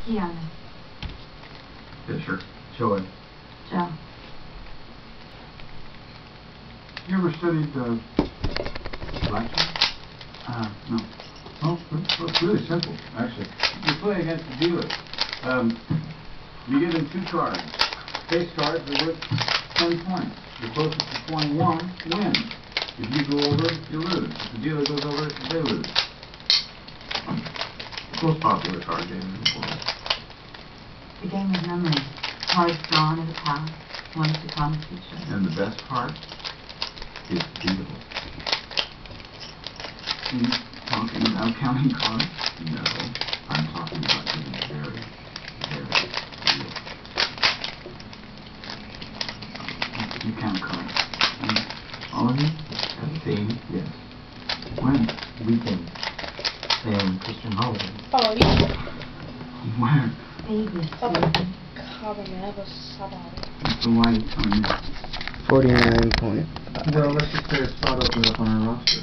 Keanu. Fisher. Joy. Joe. You ever studied blackjack? No. Oh, it's really simple, actually. You play against the dealer. You give him 2 cards. Face cards are worth 10 points. The closest to 21 wins. If you go over, you lose. If the dealer goes over, they lose. Most popular card game in the world. The game of memory. Cards drawn in the past, ones to come in the future. And the best part is beatable. Talking about counting cards? No, I'm talking about being very, very real. You count cards. All of you? Have you seen? Yes. When? Weekend. And Christian holiday. Oh, yeah. Where? Baby. So why are you telling me? 49.5. Well, let's just say a spot opened up on our roster.